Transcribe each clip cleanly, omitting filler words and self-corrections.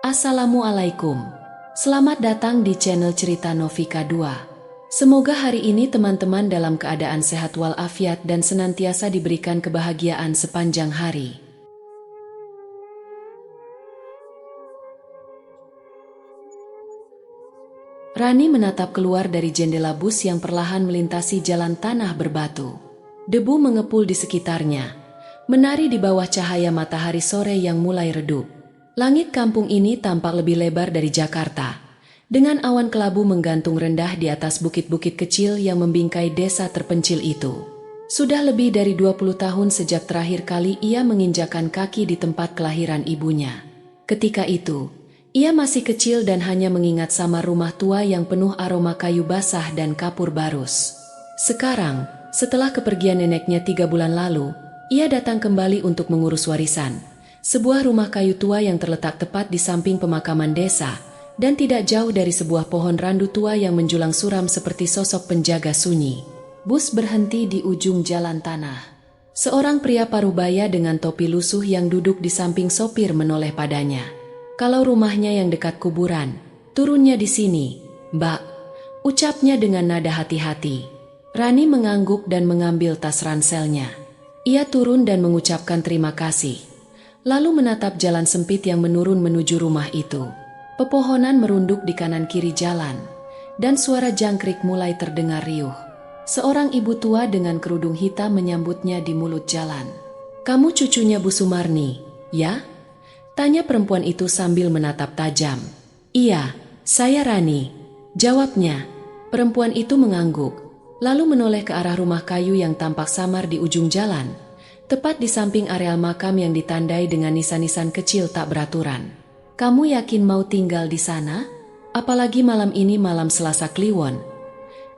Assalamualaikum. Selamat datang di channel Cerita Novika 2. Semoga hari ini teman-teman dalam keadaan sehat walafiat dan senantiasa diberikan kebahagiaan sepanjang hari. Rani menatap keluar dari jendela bus yang perlahan melintasi jalan tanah berbatu. Debu mengepul di sekitarnya, menari di bawah cahaya matahari sore yang mulai redup. Langit kampung ini tampak lebih lebar dari Jakarta, dengan awan kelabu menggantung rendah di atas bukit-bukit kecil yang membingkai desa terpencil itu. Sudah lebih dari 20 tahun sejak terakhir kali ia menginjakan kaki di tempat kelahiran ibunya. Ketika itu, ia masih kecil dan hanya mengingat sama rumah tua yang penuh aroma kayu basah dan kapur barus. Sekarang, setelah kepergian neneknya 3 bulan lalu, ia datang kembali untuk mengurus warisan. Sebuah rumah kayu tua yang terletak tepat di samping pemakaman desa, dan tidak jauh dari sebuah pohon randu tua yang menjulang suram seperti sosok penjaga sunyi. Bus berhenti di ujung jalan tanah. Seorang pria parubaya dengan topi lusuh yang duduk di samping sopir menoleh padanya. "Kalau rumahnya yang dekat kuburan, turunnya di sini, Mbak," ucapnya dengan nada hati-hati. Rani mengangguk dan mengambil tas ranselnya. Ia turun dan mengucapkan terima kasih, lalu menatap jalan sempit yang menurun menuju rumah itu. Pepohonan merunduk di kanan kiri jalan, dan suara jangkrik mulai terdengar riuh. Seorang ibu tua dengan kerudung hitam menyambutnya di mulut jalan. "Kamu cucunya Bu Sumarni, ya?" tanya perempuan itu sambil menatap tajam. "Iya, saya Rani," jawabnya. Perempuan itu mengangguk, lalu menoleh ke arah rumah kayu yang tampak samar di ujung jalan, tepat di samping areal makam yang ditandai dengan nisan-nisan kecil tak beraturan. "Kamu yakin mau tinggal di sana? Apalagi malam ini malam Selasa Kliwon,"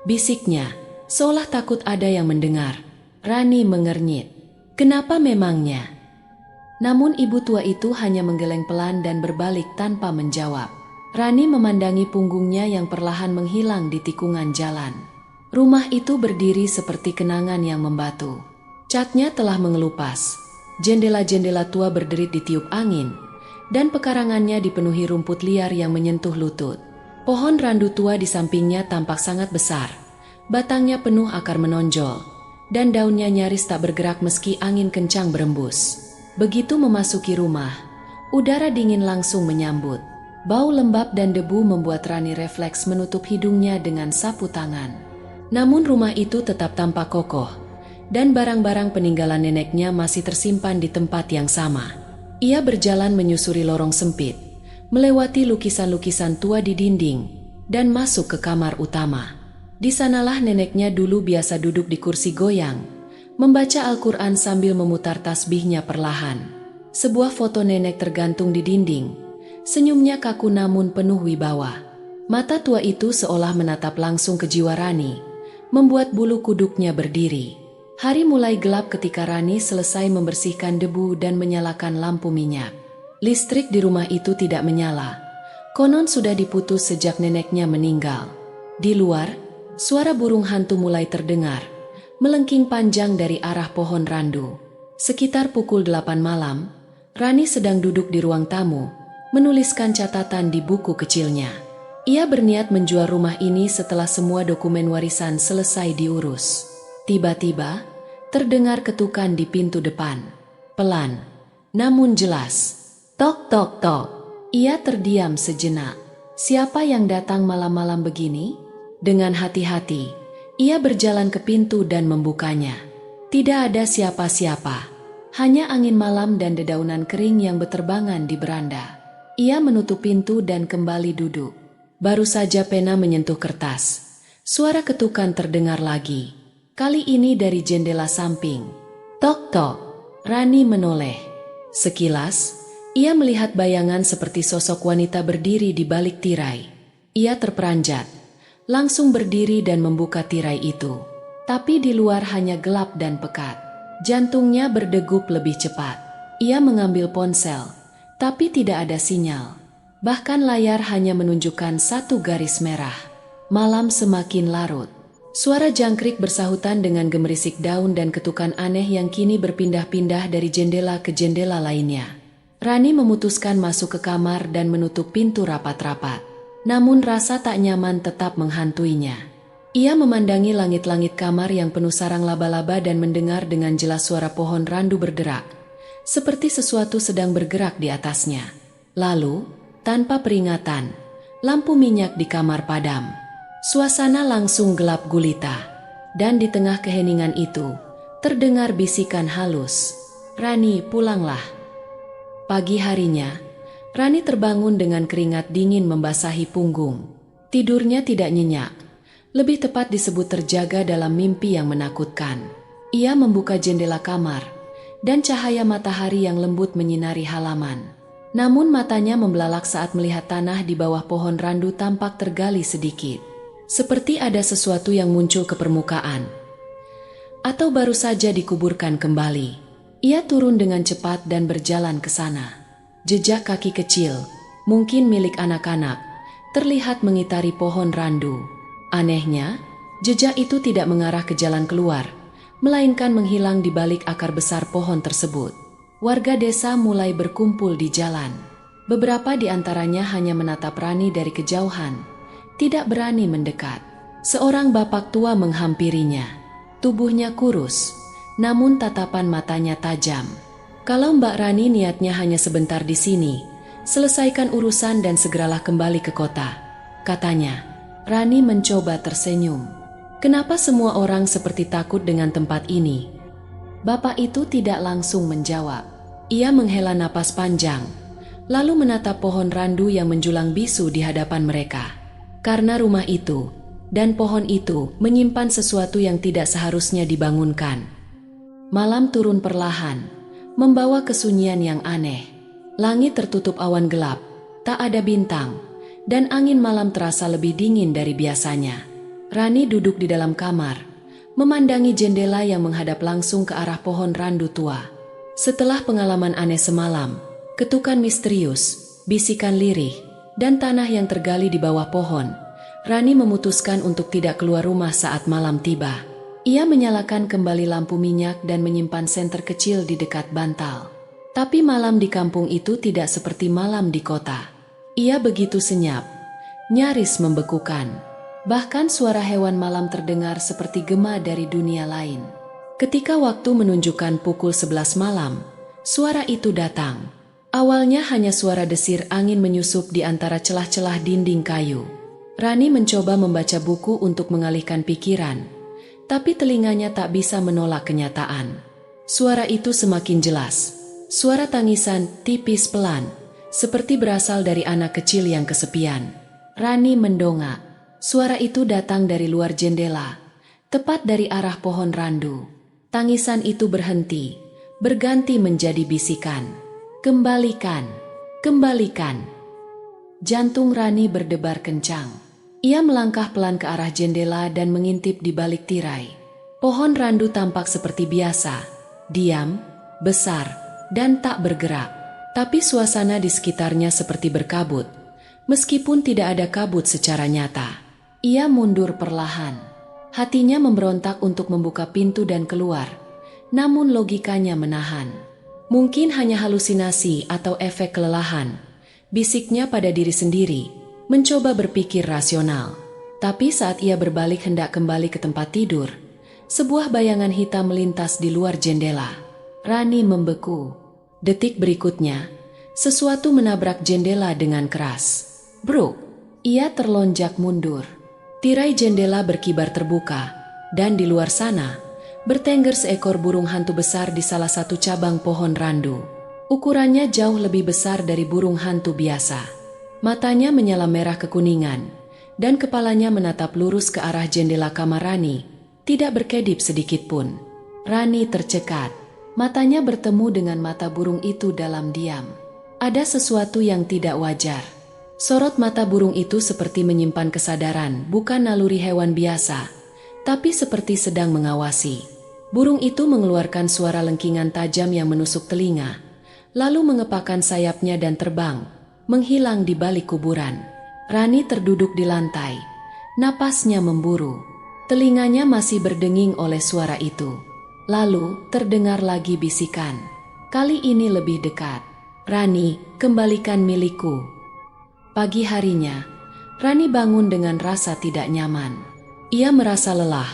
bisiknya, seolah takut ada yang mendengar. Rani mengernyit. "Kenapa memangnya?" Namun ibu tua itu hanya menggeleng pelan dan berbalik tanpa menjawab. Rani memandangi punggungnya yang perlahan menghilang di tikungan jalan. Rumah itu berdiri seperti kenangan yang membatu. Catnya telah mengelupas, jendela-jendela tua berderit ditiup angin, dan pekarangannya dipenuhi rumput liar yang menyentuh lutut. Pohon randu tua di sampingnya tampak sangat besar, batangnya penuh akar menonjol, dan daunnya nyaris tak bergerak meski angin kencang berembus. Begitu memasuki rumah, udara dingin langsung menyambut. Bau lembab dan debu membuat Rani refleks menutup hidungnya dengan sapu tangan. Namun rumah itu tetap tampak kokoh, dan barang-barang peninggalan neneknya masih tersimpan di tempat yang sama. Ia berjalan menyusuri lorong sempit, melewati lukisan-lukisan tua di dinding, dan masuk ke kamar utama. Di sanalah neneknya dulu biasa duduk di kursi goyang, membaca Al-Quran sambil memutar tasbihnya perlahan. Sebuah foto nenek tergantung di dinding, senyumnya kaku namun penuh wibawa. Mata tua itu seolah menatap langsung ke jiwa Rani, membuat bulu kuduknya berdiri. Hari mulai gelap ketika Rani selesai membersihkan debu dan menyalakan lampu minyak. Listrik di rumah itu tidak menyala. Konon sudah diputus sejak neneknya meninggal. Di luar, suara burung hantu mulai terdengar, melengking panjang dari arah pohon randu. Sekitar pukul 8 malam, Rani sedang duduk di ruang tamu, menuliskan catatan di buku kecilnya. Ia berniat menjual rumah ini setelah semua dokumen warisan selesai diurus. Tiba-tiba, terdengar ketukan di pintu depan. Pelan, namun jelas. Tok tok tok. Ia terdiam sejenak. Siapa yang datang malam-malam begini? Dengan hati-hati, ia berjalan ke pintu dan membukanya. Tidak ada siapa-siapa. Hanya angin malam dan dedaunan kering yang beterbangan di beranda. Ia menutup pintu dan kembali duduk. Baru saja pena menyentuh kertas, suara ketukan terdengar lagi. Kali ini dari jendela samping. Tok tok. Rani menoleh. Sekilas, ia melihat bayangan seperti sosok wanita berdiri di balik tirai. Ia terperanjat, langsung berdiri dan membuka tirai itu. Tapi di luar hanya gelap dan pekat. Jantungnya berdegup lebih cepat. Ia mengambil ponsel, tapi tidak ada sinyal. Bahkan layar hanya menunjukkan satu garis merah. Malam semakin larut. Suara jangkrik bersahutan dengan gemerisik daun dan ketukan aneh yang kini berpindah-pindah dari jendela ke jendela lainnya. Rani memutuskan masuk ke kamar dan menutup pintu rapat-rapat. Namun rasa tak nyaman tetap menghantuinya. Ia memandangi langit-langit kamar yang penuh sarang laba-laba dan mendengar dengan jelas suara pohon randu berderak, seperti sesuatu sedang bergerak di atasnya. Lalu, tanpa peringatan, lampu minyak di kamar padam. Suasana langsung gelap gulita. Dan di tengah keheningan itu, terdengar bisikan halus, "Rani, pulanglah." Pagi harinya, Rani terbangun dengan keringat dingin membasahi punggung. Tidurnya tidak nyenyak, lebih tepat disebut terjaga dalam mimpi yang menakutkan. Ia membuka jendela kamar, dan cahaya matahari yang lembut menyinari halaman. Namun matanya membelalak saat melihat tanah di bawah pohon randu tampak tergali sedikit. Seperti ada sesuatu yang muncul ke permukaan. Atau baru saja dikuburkan kembali. Ia turun dengan cepat dan berjalan ke sana. Jejak kaki kecil, mungkin milik anak-anak, terlihat mengitari pohon randu. Anehnya, jejak itu tidak mengarah ke jalan keluar, melainkan menghilang di balik akar besar pohon tersebut. Warga desa mulai berkumpul di jalan. Beberapa di antaranya hanya menatap Rani dari kejauhan, tidak berani mendekat. Seorang bapak tua menghampirinya. Tubuhnya kurus, namun tatapan matanya tajam. "Kalau Mbak Rani niatnya hanya sebentar di sini, selesaikan urusan dan segeralah kembali ke kota," katanya. Rani mencoba tersenyum. Kenapa semua orang seperti takut dengan tempat ini? Bapak itu tidak langsung menjawab. Ia menghela napas panjang, lalu menatap pohon randu yang menjulang bisu di hadapan mereka. Karena rumah itu dan pohon itu menyimpan sesuatu yang tidak seharusnya dibangunkan. Malam turun perlahan, membawa kesunyian yang aneh. Langit tertutup awan gelap, tak ada bintang, dan angin malam terasa lebih dingin dari biasanya. Rani duduk di dalam kamar, memandangi jendela yang menghadap langsung ke arah pohon randu tua. Setelah pengalaman aneh semalam, ketukan misterius, bisikan lirih, dan tanah yang tergali di bawah pohon, Rani memutuskan untuk tidak keluar rumah saat malam tiba. Ia menyalakan kembali lampu minyak dan menyimpan senter kecil di dekat bantal. Tapi malam di kampung itu tidak seperti malam di kota. Ia begitu senyap, nyaris membekukan. Bahkan suara hewan malam terdengar seperti gema dari dunia lain. Ketika waktu menunjukkan pukul 11 malam, suara itu datang. Awalnya hanya suara desir angin menyusup di antara celah-celah dinding kayu. Rani mencoba membaca buku untuk mengalihkan pikiran, tapi telinganya tak bisa menolak kenyataan. Suara itu semakin jelas. Suara tangisan tipis pelan, seperti berasal dari anak kecil yang kesepian. Rani mendongak. Suara itu datang dari luar jendela, tepat dari arah pohon randu. Tangisan itu berhenti, berganti menjadi bisikan. "Kembalikan, kembalikan." Jantung Rani berdebar kencang. Ia melangkah pelan ke arah jendela dan mengintip di balik tirai. Pohon randu tampak seperti biasa, diam, besar, dan tak bergerak. Tapi suasana di sekitarnya seperti berkabut, meskipun tidak ada kabut secara nyata. Ia mundur perlahan. Hatinya memberontak untuk membuka pintu dan keluar, namun logikanya menahan. Mungkin hanya halusinasi atau efek kelelahan, bisiknya pada diri sendiri, mencoba berpikir rasional. Tapi saat ia berbalik hendak kembali ke tempat tidur, sebuah bayangan hitam melintas di luar jendela. Rani membeku. Detik berikutnya, sesuatu menabrak jendela dengan keras. Bruk! Ia terlonjak mundur. Tirai jendela berkibar terbuka, dan di luar sana, bertengger seekor burung hantu besar di salah satu cabang pohon randu. Ukurannya jauh lebih besar dari burung hantu biasa. Matanya menyala merah kekuningan, dan kepalanya menatap lurus ke arah jendela kamar Rani, tidak berkedip sedikit pun. Rani tercekat, matanya bertemu dengan mata burung itu dalam diam. Ada sesuatu yang tidak wajar. Sorot mata burung itu seperti menyimpan kesadaran, bukan naluri hewan biasa, tapi seperti sedang mengawasi. Burung itu mengeluarkan suara lengkingan tajam yang menusuk telinga, lalu mengepakkan sayapnya dan terbang, menghilang di balik kuburan. Rani terduduk di lantai, napasnya memburu. Telinganya masih berdenging oleh suara itu. Lalu terdengar lagi bisikan. Kali ini lebih dekat. "Rani, kembalikan milikku." Pagi harinya, Rani bangun dengan rasa tidak nyaman. Ia merasa lelah,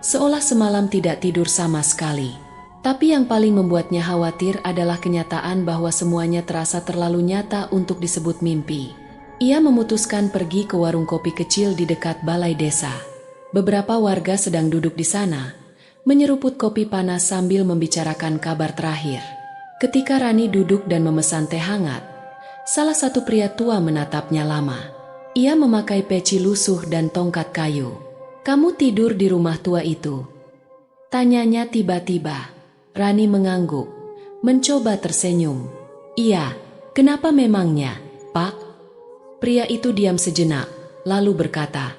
seolah semalam tidak tidur sama sekali. Tapi yang paling membuatnya khawatir adalah kenyataan bahwa semuanya terasa terlalu nyata untuk disebut mimpi. Ia memutuskan pergi ke warung kopi kecil di dekat balai desa. Beberapa warga sedang duduk di sana, menyeruput kopi panas sambil membicarakan kabar terakhir. Ketika Rani duduk dan memesan teh hangat, salah satu pria tua menatapnya lama. Ia memakai peci lusuh dan tongkat kayu. "Kamu tidur di rumah tua itu?" tanyanya tiba-tiba. Rani mengangguk, mencoba tersenyum. "Iya, kenapa memangnya, Pak?" Pria itu diam sejenak, lalu berkata,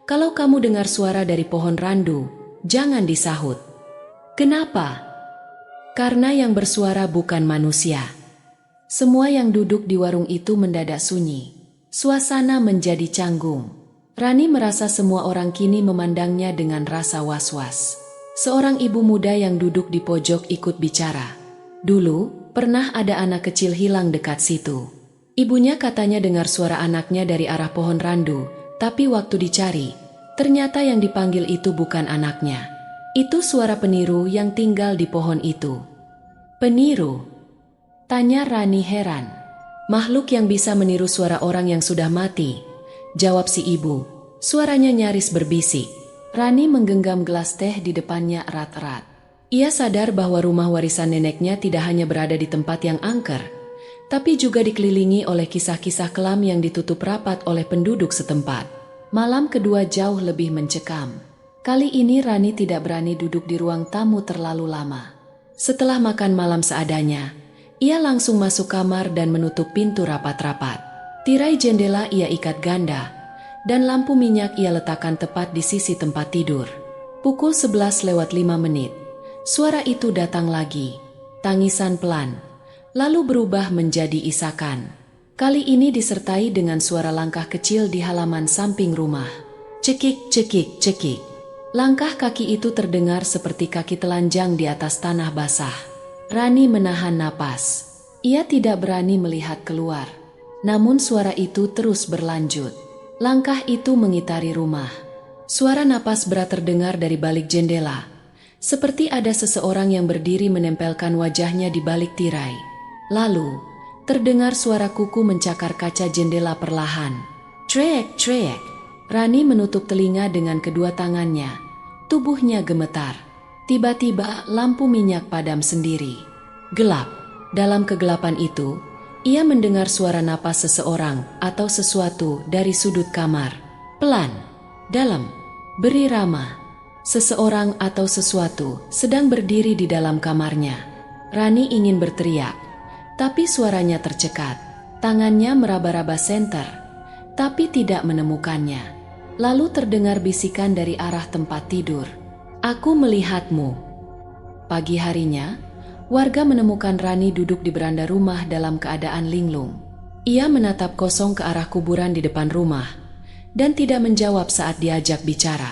"Kalau kamu dengar suara dari pohon randu, jangan disahut." "Kenapa?" "Karena yang bersuara bukan manusia." Semua yang duduk di warung itu mendadak sunyi. Suasana menjadi canggung. Rani merasa semua orang kini memandangnya dengan rasa was-was. Seorang ibu muda yang duduk di pojok ikut bicara. "Dulu, pernah ada anak kecil hilang dekat situ. Ibunya katanya dengar suara anaknya dari arah pohon randu, tapi waktu dicari, ternyata yang dipanggil itu bukan anaknya. Itu suara peniru yang tinggal di pohon itu." "Peniru?" tanya Rani heran. "Makhluk yang bisa meniru suara orang yang sudah mati," jawab si ibu. Suaranya nyaris berbisik. Rani menggenggam gelas teh di depannya erat-erat. Ia sadar bahwa rumah warisan neneknya tidak hanya berada di tempat yang angker, tapi juga dikelilingi oleh kisah-kisah kelam yang ditutup rapat oleh penduduk setempat. Malam kedua jauh lebih mencekam. Kali ini Rani tidak berani duduk di ruang tamu terlalu lama. Setelah makan malam seadanya, ia langsung masuk kamar dan menutup pintu rapat-rapat. Tirai jendela ia ikat ganda, dan lampu minyak ia letakkan tepat di sisi tempat tidur. Pukul 11:05, suara itu datang lagi. Tangisan pelan, lalu berubah menjadi isakan. Kali ini disertai dengan suara langkah kecil di halaman samping rumah. Cekik, cekik, cekik. Langkah kaki itu terdengar seperti kaki telanjang di atas tanah basah. Rani menahan napas. Ia tidak berani melihat keluar. Namun suara itu terus berlanjut. Langkah itu mengitari rumah. Suara napas berat terdengar dari balik jendela, seperti ada seseorang yang berdiri menempelkan wajahnya di balik tirai. Lalu, terdengar suara kuku mencakar kaca jendela perlahan. Trek, trek. Rani menutup telinga dengan kedua tangannya. Tubuhnya gemetar. Tiba-tiba lampu minyak padam sendiri. Gelap. Dalam kegelapan itu, ia mendengar suara napas seseorang atau sesuatu dari sudut kamar. Pelan, dalam, berirama. Seseorang atau sesuatu sedang berdiri di dalam kamarnya. Rani ingin berteriak, tapi suaranya tercekat. Tangannya meraba-raba senter, tapi tidak menemukannya. Lalu terdengar bisikan dari arah tempat tidur. "Aku melihatmu." Pagi harinya, warga menemukan Rani duduk di beranda rumah dalam keadaan linglung. Ia menatap kosong ke arah kuburan di depan rumah dan tidak menjawab saat diajak bicara.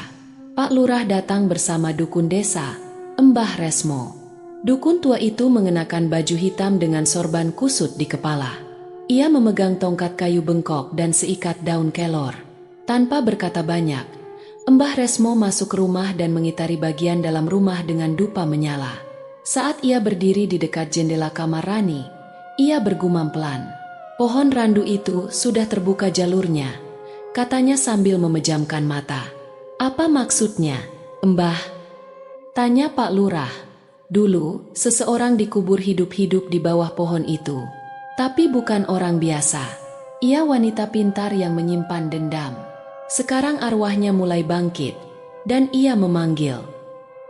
Pak Lurah datang bersama dukun desa, Mbah Resmo. Dukun tua itu mengenakan baju hitam dengan sorban kusut di kepala. Ia memegang tongkat kayu bengkok dan seikat daun kelor. Tanpa berkata banyak, Mbah Resmo masuk ke rumah dan mengitari bagian dalam rumah dengan dupa menyala. Saat ia berdiri di dekat jendela kamar Rani, ia bergumam pelan. "Pohon randu itu sudah terbuka jalurnya," katanya sambil memejamkan mata. "Apa maksudnya, Mbah?" tanya Pak Lurah. "Dulu, seseorang dikubur hidup-hidup di bawah pohon itu. Tapi bukan orang biasa. Ia wanita pintar yang menyimpan dendam. Sekarang arwahnya mulai bangkit, dan ia memanggil."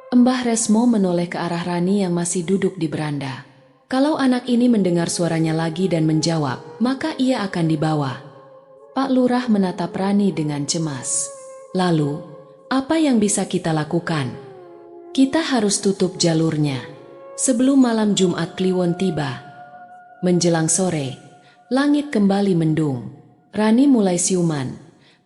Mbah Resmo menoleh ke arah Rani yang masih duduk di beranda. Kalau anak ini mendengar suaranya lagi dan menjawab, maka ia akan dibawa. Pak Lurah menatap Rani dengan cemas. "Lalu, apa yang bisa kita lakukan?" "Kita harus tutup jalurnya sebelum malam Jumat Kliwon tiba." Menjelang sore, langit kembali mendung. Rani mulai siuman,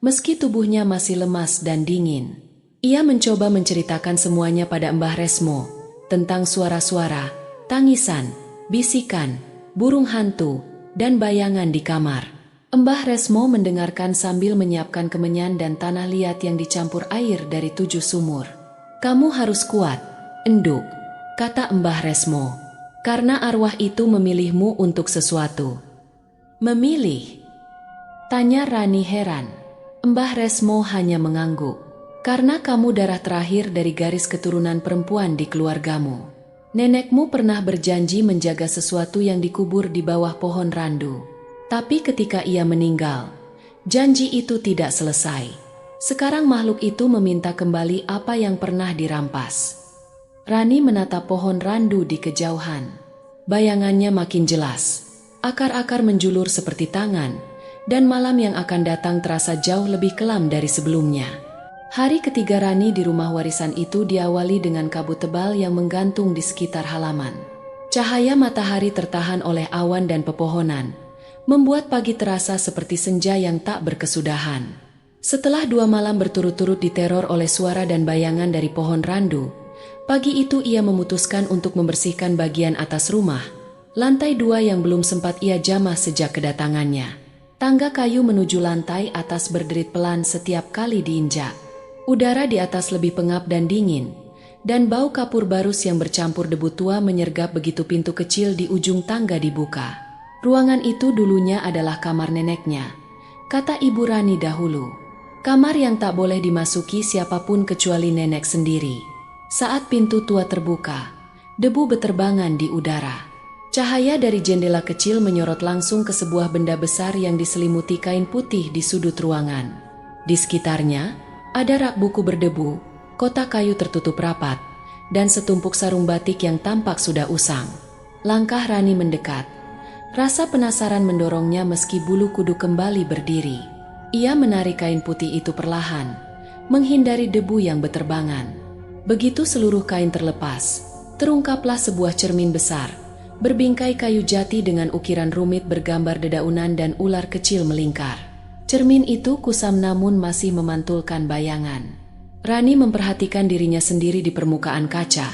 meski tubuhnya masih lemas dan dingin. Ia mencoba menceritakan semuanya pada Mbah Resmo, tentang suara-suara, tangisan, bisikan, burung hantu, dan bayangan di kamar. Mbah Resmo mendengarkan sambil menyiapkan kemenyan dan tanah liat yang dicampur air dari 7 sumur. "Kamu harus kuat, Enduk," kata Mbah Resmo, "karena arwah itu memilihmu untuk sesuatu." "Memilih?" tanya Rani heran. Mbah Resmo hanya mengangguk. "Karena kamu darah terakhir dari garis keturunan perempuan di keluargamu. Nenekmu pernah berjanji menjaga sesuatu yang dikubur di bawah pohon randu. Tapi ketika ia meninggal, janji itu tidak selesai. Sekarang makhluk itu meminta kembali apa yang pernah dirampas." Rani menatap pohon randu di kejauhan. Bayangannya makin jelas. Akar-akar menjulur seperti tangan, dan malam yang akan datang terasa jauh lebih kelam dari sebelumnya. Hari ketiga Rani di rumah warisan itu diawali dengan kabut tebal yang menggantung di sekitar halaman. Cahaya matahari tertahan oleh awan dan pepohonan, membuat pagi terasa seperti senja yang tak berkesudahan. Setelah 2 malam berturut-turut diteror oleh suara dan bayangan dari pohon randu, pagi itu ia memutuskan untuk membersihkan bagian atas rumah, lantai 2 yang belum sempat ia jamah sejak kedatangannya. Tangga kayu menuju lantai atas berderit pelan setiap kali diinjak. Udara di atas lebih pengap dan dingin, dan bau kapur barus yang bercampur debu tua menyergap begitu pintu kecil di ujung tangga dibuka. "Ruangan itu dulunya adalah kamar neneknya," kata Ibu Rani dahulu. "Kamar yang tak boleh dimasuki siapapun kecuali nenek sendiri." Saat pintu tua terbuka, debu beterbangan di udara. Cahaya dari jendela kecil menyorot langsung ke sebuah benda besar yang diselimuti kain putih di sudut ruangan. Di sekitarnya, ada rak buku berdebu, kotak kayu tertutup rapat, dan setumpuk sarung batik yang tampak sudah usang. Langkah Rani mendekat. Rasa penasaran mendorongnya meski bulu kudu kembali berdiri. Ia menarik kain putih itu perlahan, menghindari debu yang beterbangan. Begitu seluruh kain terlepas, terungkaplah sebuah cermin besar, berbingkai kayu jati dengan ukiran rumit bergambar dedaunan dan ular kecil melingkar. Cermin itu kusam namun masih memantulkan bayangan. Rani memperhatikan dirinya sendiri di permukaan kaca,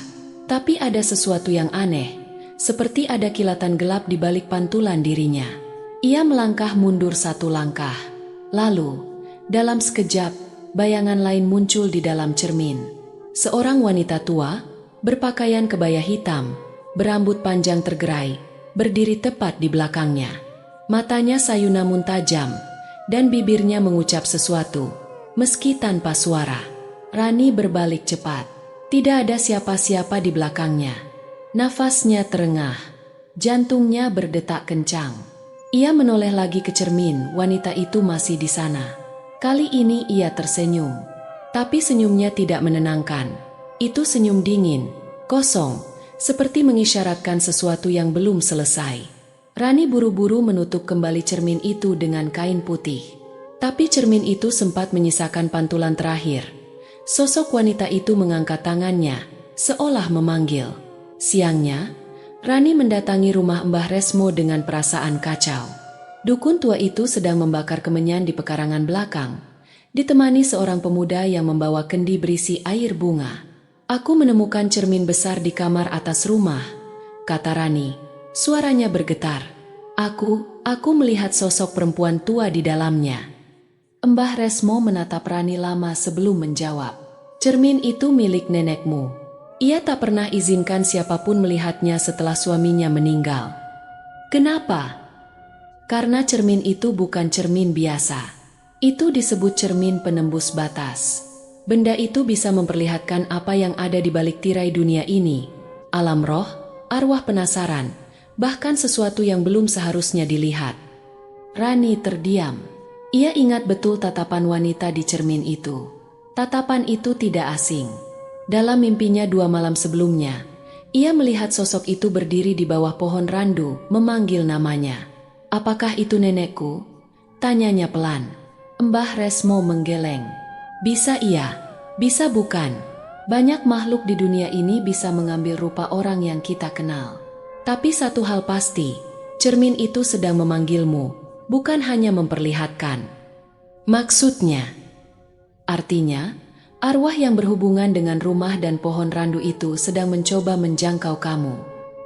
tapi ada sesuatu yang aneh, seperti ada kilatan gelap di balik pantulan dirinya. Ia melangkah mundur 1 langkah. Lalu, dalam sekejap, bayangan lain muncul di dalam cermin. Seorang wanita tua, berpakaian kebaya hitam, berambut panjang tergerai, berdiri tepat di belakangnya. Matanya sayu namun tajam, dan bibirnya mengucap sesuatu, meski tanpa suara. Rani berbalik cepat. Tidak ada siapa-siapa di belakangnya. Nafasnya terengah, jantungnya berdetak kencang. Ia menoleh lagi ke cermin, wanita itu masih di sana. Kali ini ia tersenyum, tapi senyumnya tidak menenangkan. Itu senyum dingin, kosong, seperti mengisyaratkan sesuatu yang belum selesai. Rani buru-buru menutup kembali cermin itu dengan kain putih. Tapi cermin itu sempat menyisakan pantulan terakhir. Sosok wanita itu mengangkat tangannya, seolah memanggil. Siangnya, Rani mendatangi rumah Mbah Resmo dengan perasaan kacau. Dukun tua itu sedang membakar kemenyan di pekarangan belakang, ditemani seorang pemuda yang membawa kendi berisi air bunga. "Aku menemukan cermin besar di kamar atas rumah," kata Rani. Suaranya bergetar. Aku melihat sosok perempuan tua di dalamnya." Mbah Resmo menatap Rani lama sebelum menjawab. "Cermin itu milik nenekmu. Ia tak pernah izinkan siapapun melihatnya setelah suaminya meninggal." "Kenapa?" "Karena cermin itu bukan cermin biasa. Itu disebut cermin penembus batas. Benda itu bisa memperlihatkan apa yang ada di balik tirai dunia ini, alam roh, arwah penasaran, bahkan sesuatu yang belum seharusnya dilihat." Rani terdiam. Ia ingat betul tatapan wanita di cermin itu. Tatapan itu tidak asing. Dalam mimpinya 2 malam sebelumnya, ia melihat sosok itu berdiri di bawah pohon randu, memanggil namanya. "Apakah itu nenekku?" tanyanya pelan. Mbah Resmo menggeleng. "Bisa iya, bisa bukan. Banyak makhluk di dunia ini bisa mengambil rupa orang yang kita kenal. Tapi satu hal pasti, cermin itu sedang memanggilmu, bukan hanya memperlihatkan." "Maksudnya?" "Artinya, arwah yang berhubungan dengan rumah dan pohon randu itu sedang mencoba menjangkau kamu."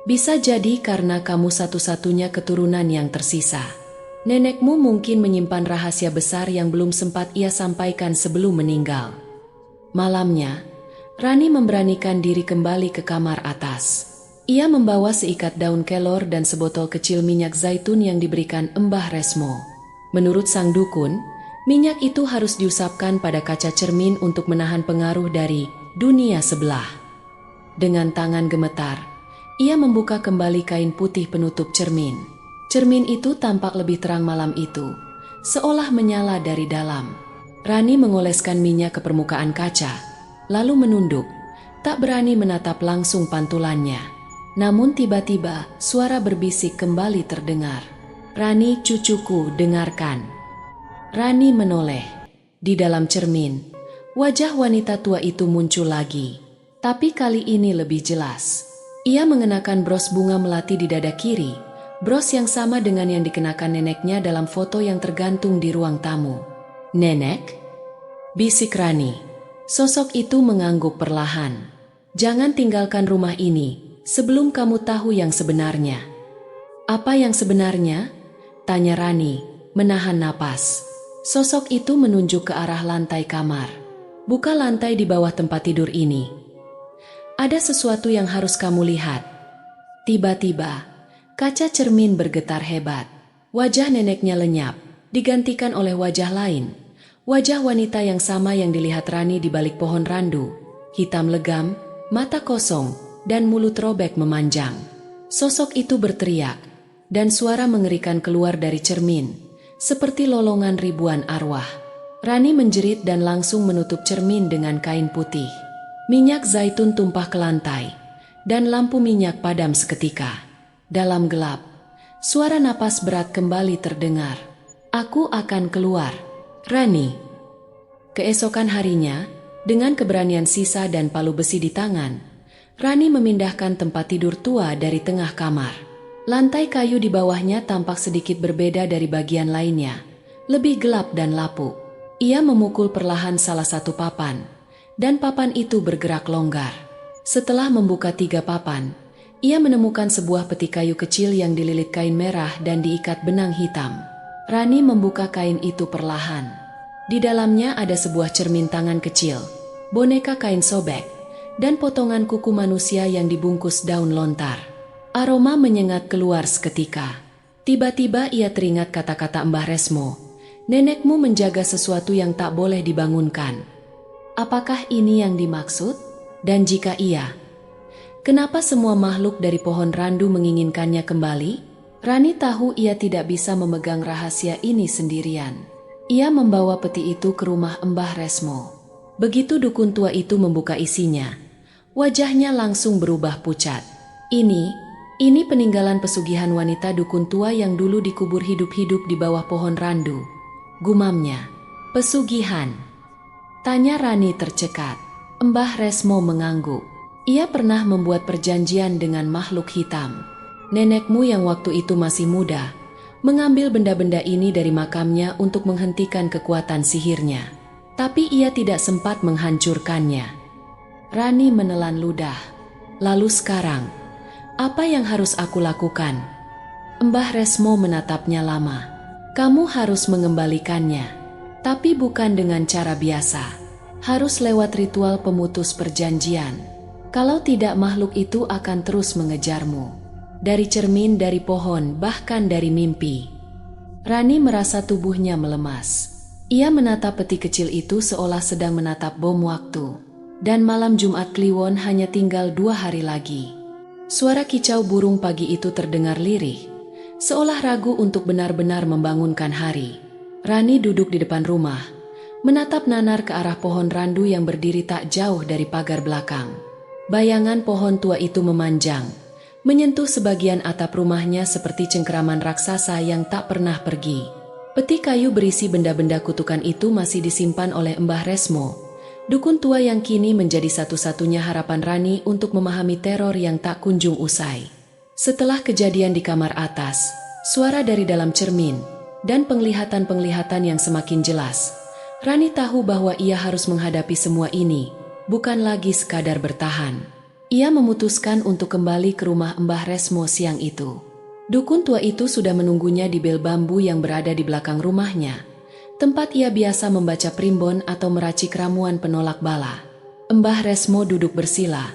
Bisa jadi karena kamu satu-satunya keturunan yang tersisa. Nenekmu mungkin menyimpan rahasia besar yang belum sempat ia sampaikan sebelum meninggal. Malamnya, Rani memberanikan diri kembali ke kamar atas. Ia membawa seikat daun kelor dan sebotol kecil minyak zaitun yang diberikan Mbah Resmo. Menurut sang dukun, minyak itu harus diusapkan pada kaca cermin untuk menahan pengaruh dari dunia sebelah. Dengan tangan gemetar, ia membuka kembali kain putih penutup cermin. Cermin itu tampak lebih terang malam itu, seolah menyala dari dalam. Rani mengoleskan minyak ke permukaan kaca, lalu menunduk, tak berani menatap langsung pantulannya. Namun tiba-tiba suara berbisik kembali terdengar. "Rani, cucuku, dengarkan." Rani menoleh. Di dalam cermin, wajah wanita tua itu muncul lagi. Tapi kali ini lebih jelas. Ia mengenakan bros bunga melati di dada kiri. Bros yang sama dengan yang dikenakan neneknya dalam foto yang tergantung di ruang tamu. "Nenek?" bisik Rani. Sosok itu mengangguk perlahan. "Jangan tinggalkan rumah ini sebelum kamu tahu yang sebenarnya." "Apa yang sebenarnya?" tanya Rani, menahan napas. Sosok itu menunjuk ke arah lantai kamar. "Buka lantai di bawah tempat tidur ini. Ada sesuatu yang harus kamu lihat." Tiba-tiba, kaca cermin bergetar hebat. Wajah neneknya lenyap, digantikan oleh wajah lain. Wajah wanita yang sama yang dilihat Rani di balik pohon randu. Hitam legam, mata kosong, dan mulut robek memanjang. Sosok itu berteriak, dan suara mengerikan keluar dari cermin, seperti lolongan ribuan arwah. Rani menjerit dan langsung menutup cermin dengan kain putih. Minyak zaitun tumpah ke lantai, dan lampu minyak padam seketika. Dalam gelap, suara napas berat kembali terdengar. "Aku akan keluar, Rani." Keesokan harinya, dengan keberanian sisa dan palu besi di tangan, Rani memindahkan tempat tidur tua dari tengah kamar. Lantai kayu di bawahnya tampak sedikit berbeda dari bagian lainnya, lebih gelap dan lapuk. Ia memukul perlahan salah satu papan, dan papan itu bergerak longgar. Setelah membuka 3 papan, ia menemukan sebuah peti kayu kecil yang dililit kain merah dan diikat benang hitam. Rani membuka kain itu perlahan. Di dalamnya ada sebuah cermin tangan kecil, boneka kain sobek, dan potongan kuku manusia yang dibungkus daun lontar. Aroma menyengat keluar seketika. Tiba-tiba ia teringat kata-kata Mbah Resmo, "Nenekmu menjaga sesuatu yang tak boleh dibangunkan." Apakah ini yang dimaksud? Dan jika iya, kenapa semua makhluk dari pohon randu menginginkannya kembali? Rani tahu ia tidak bisa memegang rahasia ini sendirian. Ia membawa peti itu ke rumah Mbah Resmo. Begitu dukun tua itu membuka isinya, wajahnya langsung berubah pucat. Ini peninggalan pesugihan wanita dukun tua yang dulu dikubur hidup-hidup di bawah pohon randu. Gumamnya. "Pesugihan?" tanya Rani tercekat. Mbah Resmo mengangguk. Ia pernah membuat perjanjian dengan makhluk hitam. Nenekmu yang waktu itu masih muda, mengambil benda-benda ini dari makamnya untuk menghentikan kekuatan sihirnya. Tapi ia tidak sempat menghancurkannya. Rani menelan ludah. "Lalu sekarang, apa yang harus aku lakukan?" Mbah Resmo menatapnya lama. "Kamu harus mengembalikannya, tapi bukan dengan cara biasa. Harus lewat ritual pemutus perjanjian. Kalau tidak, makhluk itu akan terus mengejarmu. Dari cermin, dari pohon, bahkan dari mimpi." Rani merasa tubuhnya melemas. Ia menatap peti kecil itu seolah sedang menatap bom waktu. Dan malam Jumat Kliwon hanya tinggal 2 hari lagi. Suara kicau burung pagi itu terdengar lirih, seolah ragu untuk benar-benar membangunkan hari. Rani duduk di depan rumah, menatap nanar ke arah pohon randu yang berdiri tak jauh dari pagar belakang. Bayangan pohon tua itu memanjang, menyentuh sebagian atap rumahnya seperti cengkeraman raksasa yang tak pernah pergi. Peti kayu berisi benda-benda kutukan itu masih disimpan oleh Mbah Resmo, dukun tua yang kini menjadi satu-satunya harapan Rani untuk memahami teror yang tak kunjung usai. Setelah kejadian di kamar atas, suara dari dalam cermin, dan penglihatan-penglihatan yang semakin jelas, Rani tahu bahwa ia harus menghadapi semua ini, bukan lagi sekadar bertahan. Ia memutuskan untuk kembali ke rumah Mbah Resmo siang itu. Dukun tua itu sudah menunggunya di bel bambu yang berada di belakang rumahnya, tempat ia biasa membaca primbon atau meracik ramuan penolak bala. Mbah Resmo duduk bersila,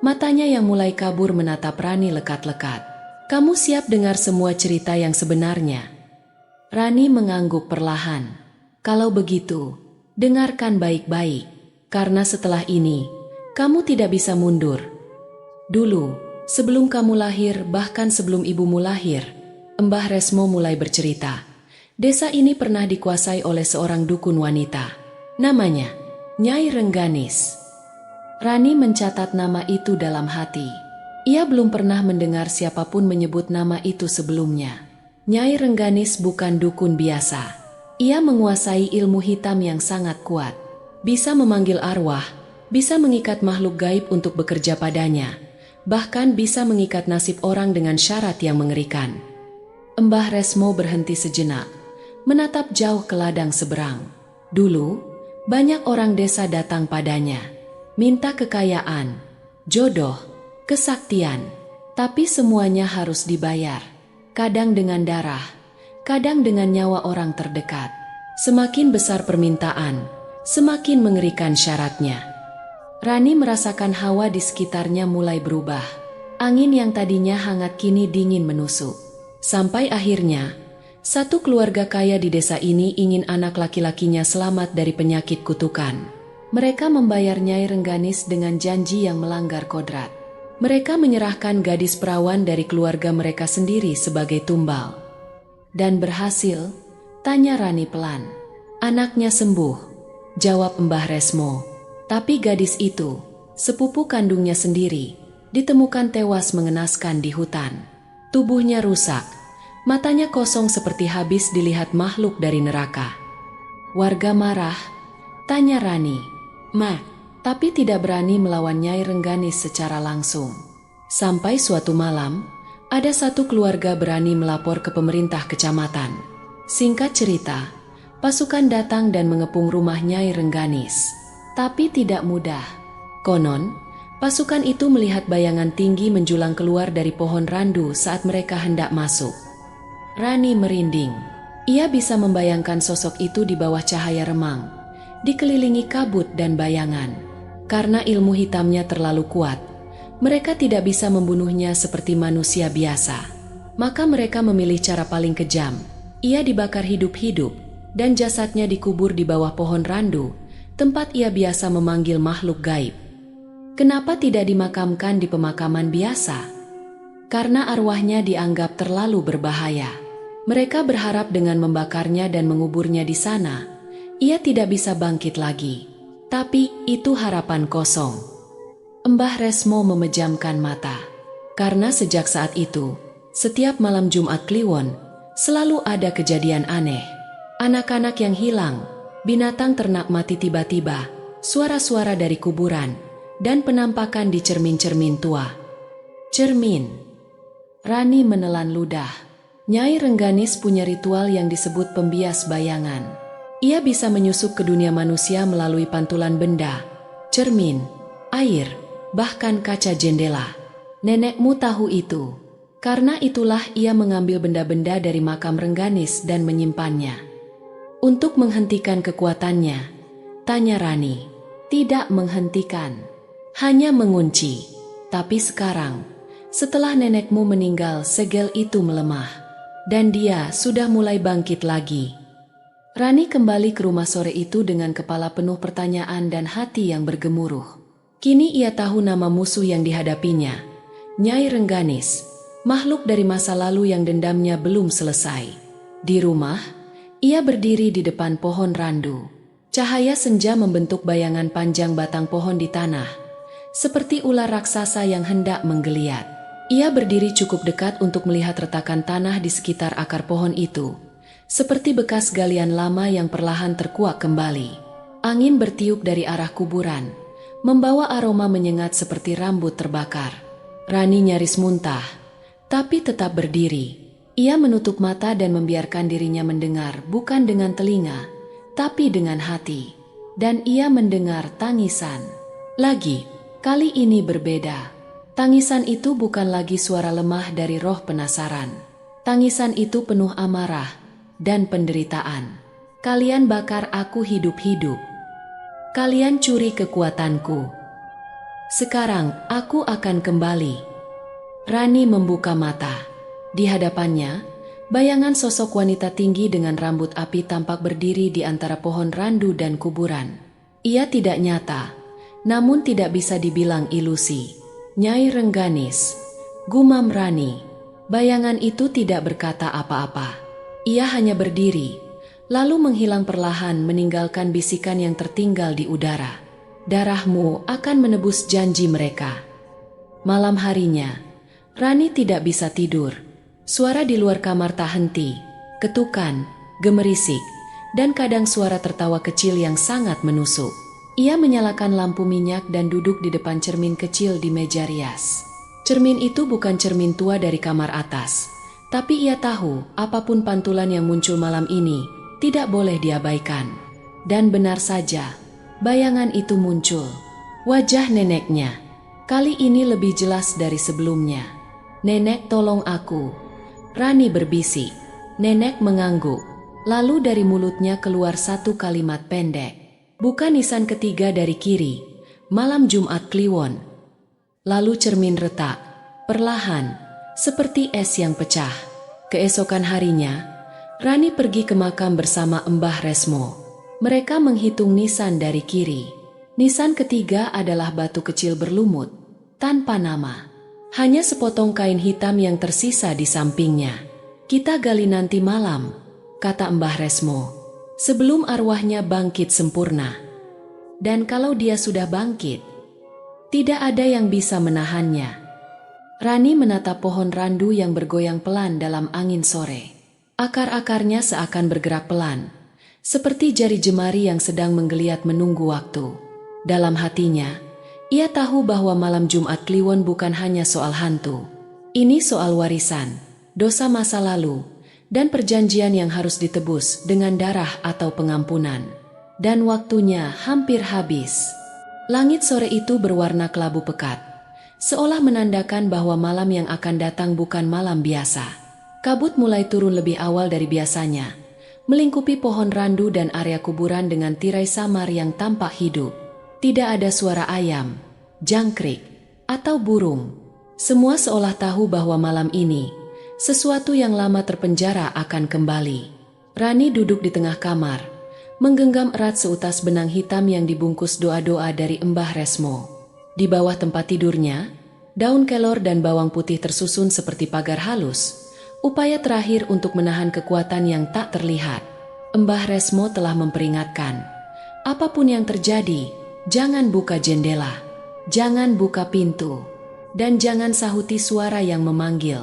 matanya yang mulai kabur menatap Rani lekat-lekat. "Kamu siap dengar semua cerita yang sebenarnya?" Rani mengangguk perlahan. "Kalau begitu, dengarkan baik-baik, karena setelah ini, kamu tidak bisa mundur. Dulu, sebelum kamu lahir, bahkan sebelum ibumu lahir," Mbah Resmo mulai bercerita, "desa ini pernah dikuasai oleh seorang dukun wanita. Namanya Nyai Rengganis." Rani mencatat nama itu dalam hati. Ia belum pernah mendengar siapapun menyebut nama itu sebelumnya. Nyai Rengganis bukan dukun biasa. Ia menguasai ilmu hitam yang sangat kuat. Bisa memanggil arwah, bisa mengikat makhluk gaib untuk bekerja padanya, bahkan bisa mengikat nasib orang dengan syarat yang mengerikan. Mbah Resmo berhenti sejenak, menatap jauh ke ladang seberang. Dulu, banyak orang desa datang padanya, minta kekayaan, jodoh, kesaktian, tapi semuanya harus dibayar. Kadang dengan darah, kadang dengan nyawa orang terdekat. Semakin besar permintaan, semakin mengerikan syaratnya. Rani merasakan hawa di sekitarnya mulai berubah. Angin yang tadinya hangat kini dingin menusuk. Sampai akhirnya, satu keluarga kaya di desa ini ingin anak laki-lakinya selamat dari penyakit kutukan. Mereka membayar Nyai Rengganis dengan janji yang melanggar kodrat. Mereka menyerahkan gadis perawan dari keluarga mereka sendiri sebagai tumbal. "Dan berhasil?" tanya Rani pelan. "Anaknya sembuh," jawab Mbah Resmo. "Tapi gadis itu, sepupu kandungnya sendiri, ditemukan tewas mengenaskan di hutan. Tubuhnya rusak, matanya kosong seperti habis dilihat makhluk dari neraka." "Warga marah?" tanya Rani. Tapi tidak berani melawan Nyai Rengganis secara langsung. Sampai suatu malam, ada satu keluarga berani melapor ke pemerintah kecamatan. Singkat cerita, pasukan datang dan mengepung rumah Nyai Rengganis. Tapi tidak mudah. Konon, pasukan itu melihat bayangan tinggi menjulang keluar dari pohon randu saat mereka hendak masuk. Rani merinding. Ia bisa membayangkan sosok itu di bawah cahaya remang, dikelilingi kabut dan bayangan. Karena ilmu hitamnya terlalu kuat, mereka tidak bisa membunuhnya seperti manusia biasa. Maka mereka memilih cara paling kejam. Ia dibakar hidup-hidup dan jasadnya dikubur di bawah pohon randu, tempat ia biasa memanggil makhluk gaib. Kenapa tidak dimakamkan di pemakaman biasa? Karena arwahnya dianggap terlalu berbahaya. Mereka berharap dengan membakarnya dan menguburnya di sana, ia tidak bisa bangkit lagi. Tapi itu harapan kosong. Mbah Resmo memejamkan mata. Karena sejak saat itu, setiap malam Jumat Kliwon, selalu ada kejadian aneh. Anak-anak yang hilang, binatang ternak mati tiba-tiba, suara-suara dari kuburan, dan penampakan di cermin-cermin tua. Cermin. Rani menelan ludah. Nyai Rengganis punya ritual yang disebut pembias bayangan. Ia bisa menyusup ke dunia manusia melalui pantulan benda, cermin, air, bahkan kaca jendela. Nenekmu tahu itu. Karena itulah ia mengambil benda-benda dari makam Rengganis dan menyimpannya. Untuk menghentikan kekuatannya, tanya Rani. Tidak menghentikan, hanya mengunci. Tapi sekarang, setelah nenekmu meninggal, segel itu melemah. Dan dia sudah mulai bangkit lagi. Rani kembali ke rumah sore itu dengan kepala penuh pertanyaan dan hati yang bergemuruh. Kini ia tahu nama musuh yang dihadapinya, Nyai Rengganis, makhluk dari masa lalu yang dendamnya belum selesai. Di rumah, ia berdiri di depan pohon randu. Cahaya senja membentuk bayangan panjang batang pohon di tanah, seperti ular raksasa yang hendak menggeliat. Ia berdiri cukup dekat untuk melihat retakan tanah di sekitar akar pohon itu, seperti bekas galian lama yang perlahan terkuak kembali. Angin bertiup dari arah kuburan, membawa aroma menyengat seperti rambut terbakar. Rani nyaris muntah, tapi tetap berdiri. Ia menutup mata dan membiarkan dirinya mendengar, bukan dengan telinga, tapi dengan hati. Dan ia mendengar tangisan. Lagi, Kali ini berbeda. Tangisan itu bukan lagi suara lemah dari roh penasaran. Tangisan itu penuh amarah dan penderitaan. Kalian bakar aku hidup-hidup. Kalian curi kekuatanku. Sekarang aku akan kembali. Rani membuka mata. Di hadapannya, bayangan sosok wanita tinggi dengan rambut api tampak berdiri di antara pohon randu dan kuburan. Ia tidak nyata, namun tidak bisa dibilang ilusi. Nyai Rengganis, gumam Rani. Bayangan itu tidak berkata apa-apa. Ia hanya berdiri, lalu menghilang perlahan meninggalkan bisikan yang tertinggal di udara. Darahmu akan menebus janji mereka. Malam harinya, Rani tidak bisa tidur. Suara di luar kamar tak henti, ketukan, gemerisik, dan kadang suara tertawa kecil yang sangat menusuk. Ia menyalakan lampu minyak dan duduk di depan cermin kecil di meja rias. Cermin itu bukan cermin tua dari kamar atas, tapi ia tahu apapun pantulan yang muncul malam ini tidak boleh diabaikan. Dan benar saja, bayangan itu muncul. Wajah neneknya kali ini lebih jelas dari sebelumnya. "Nenek, tolong aku," Rani berbisik. Nenek mengangguk, lalu dari mulutnya keluar satu kalimat pendek. "Buka nisan ketiga dari kiri, malam Jumat Kliwon." Lalu cermin retak, perlahan, seperti es yang pecah. Keesokan harinya, Rani pergi ke makam bersama Mbah Resmo. Mereka menghitung nisan dari kiri. Nisan ketiga adalah batu kecil berlumut, tanpa nama. Hanya sepotong kain hitam yang tersisa di sampingnya. "Kita gali nanti malam," kata Mbah Resmo, "sebelum arwahnya bangkit sempurna. Dan kalau dia sudah bangkit, tidak ada yang bisa menahannya." Rani menatap pohon randu yang bergoyang pelan dalam angin sore. Akar-akarnya seakan bergerak pelan, seperti jari jemari yang sedang menggeliat menunggu waktu. Dalam hatinya, ia tahu bahwa malam Jumat Kliwon bukan hanya soal hantu. Ini soal warisan, dosa masa lalu, dan perjanjian yang harus ditebus dengan darah atau pengampunan. Dan waktunya hampir habis. Langit sore itu berwarna kelabu pekat, seolah menandakan bahwa malam yang akan datang bukan malam biasa. Kabut mulai turun lebih awal dari biasanya, melingkupi pohon randu dan area kuburan dengan tirai samar yang tampak hidup. Tidak ada suara ayam, jangkrik, atau burung. Semua seolah tahu bahwa malam ini sesuatu yang lama terpenjara akan kembali. Rani duduk di tengah kamar, menggenggam erat seutas benang hitam yang dibungkus doa-doa dari Mbah Resmo. Di bawah tempat tidurnya, daun kelor dan bawang putih tersusun seperti pagar halus, upaya terakhir untuk menahan kekuatan yang tak terlihat. Mbah Resmo telah memperingatkan, apapun yang terjadi, jangan buka jendela, jangan buka pintu, dan jangan sahuti suara yang memanggil.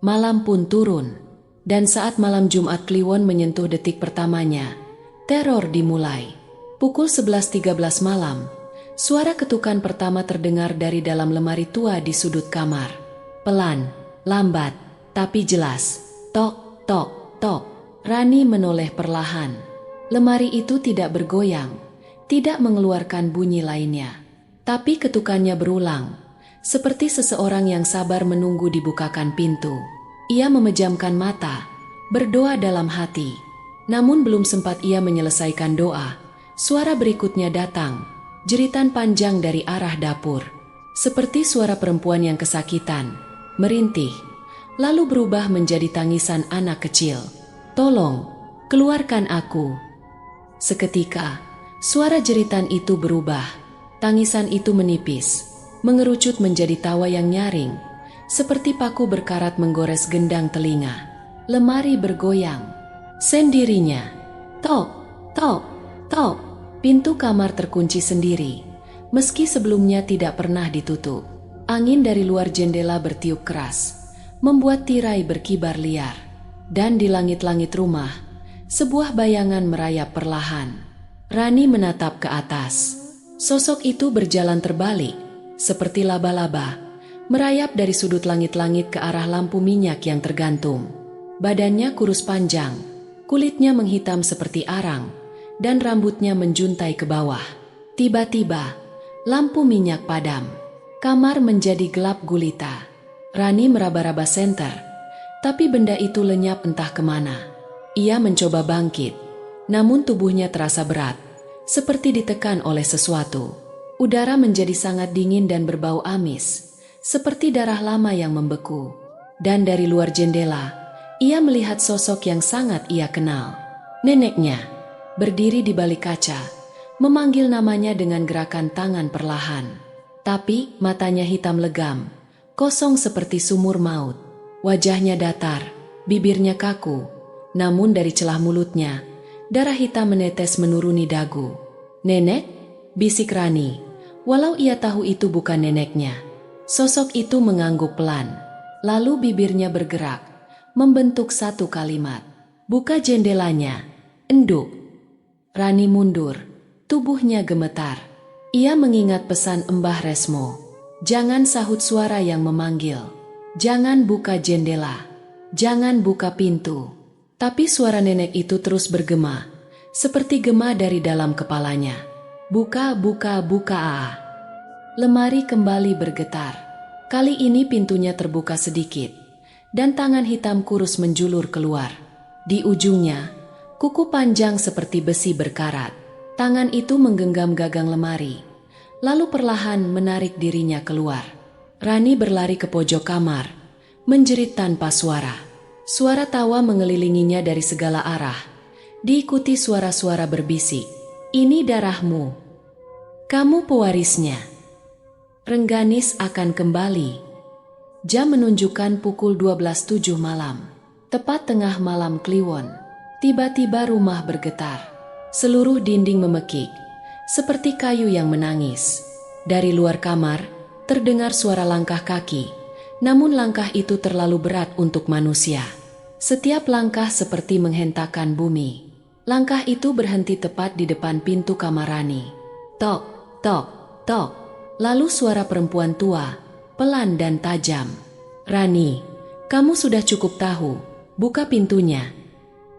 Malam pun turun, dan saat malam Jumat Kliwon menyentuh detik pertamanya, teror dimulai. Pukul 11.13 malam, suara ketukan pertama terdengar dari dalam lemari tua di sudut kamar. Pelan, lambat, tapi jelas. Tok, tok, tok. Rani menoleh perlahan. Lemari itu tidak bergoyang, tidak mengeluarkan bunyi lainnya. Tapi ketukannya berulang. Seperti seseorang yang sabar menunggu dibukakan pintu. Ia memejamkan mata, berdoa dalam hati. Namun belum sempat ia menyelesaikan doa, suara berikutnya datang, jeritan panjang dari arah dapur. Seperti suara perempuan yang kesakitan, merintih, lalu berubah menjadi tangisan anak kecil. "Tolong, keluarkan aku." Seketika, suara jeritan itu berubah. Tangisan itu menipis, mengerucut menjadi tawa yang nyaring, seperti paku berkarat menggores gendang telinga. Lemari bergoyang sendirinya. Tok, tok, tok. Pintu kamar terkunci sendiri, meski sebelumnya tidak pernah ditutup. Angin dari luar jendela bertiup keras, membuat tirai berkibar liar. Dan di langit-langit rumah, sebuah bayangan merayap perlahan. Rani menatap ke atas. Sosok itu berjalan terbalik, seperti laba-laba, merayap dari sudut langit-langit ke arah lampu minyak yang tergantung. Badannya kurus panjang, kulitnya menghitam seperti arang, dan rambutnya menjuntai ke bawah. Tiba-tiba, Lampu minyak padam. Kamar menjadi gelap gulita. Rani meraba-raba senter, tapi benda itu lenyap entah kemana. Ia mencoba bangkit, namun tubuhnya terasa berat, seperti ditekan oleh sesuatu. Udara menjadi sangat dingin dan berbau amis, seperti darah lama yang membeku. Dan dari luar jendela, ia melihat sosok yang sangat ia kenal. Neneknya, berdiri di balik kaca, memanggil namanya dengan gerakan tangan perlahan. Tapi matanya hitam legam, kosong seperti sumur maut. Wajahnya datar, bibirnya kaku, namun dari celah mulutnya, darah hitam menetes menuruni dagu. "Nenek?" bisik Rani, walau ia tahu itu bukan neneknya. Sosok itu mengangguk pelan, lalu bibirnya bergerak, membentuk satu kalimat. "Buka jendelanya, enduk." Rani mundur, tubuhnya gemetar. Ia mengingat pesan Mbah Resmo. Jangan sahut suara yang memanggil. Jangan buka jendela. Jangan buka pintu. Tapi suara nenek itu terus bergema, seperti gema dari dalam kepalanya. "Buka, buka, buka." Lemari kembali bergetar. Kali ini pintunya terbuka sedikit, dan tangan hitam kurus menjulur keluar. Di ujungnya, kuku panjang seperti besi berkarat. Tangan itu menggenggam gagang lemari, lalu perlahan menarik dirinya keluar. Rani berlari ke pojok kamar, menjerit tanpa suara. Suara tawa mengelilinginya dari segala arah, diikuti suara-suara berbisik. "Ini darahmu. Kamu pewarisnya. Rengganis akan kembali." Jam menunjukkan pukul 12.07 malam. Tepat tengah malam kliwon, tiba-tiba rumah bergetar. Seluruh dinding memekik, seperti kayu yang menangis. Dari luar kamar, terdengar suara langkah kaki, namun langkah itu terlalu berat untuk manusia. Setiap langkah seperti menghentakkan bumi. Langkah itu berhenti tepat di depan pintu kamar Rani. Tok, tok, tok. Lalu suara perempuan tua, pelan dan tajam. "Rani, kamu sudah cukup tahu. Buka pintunya."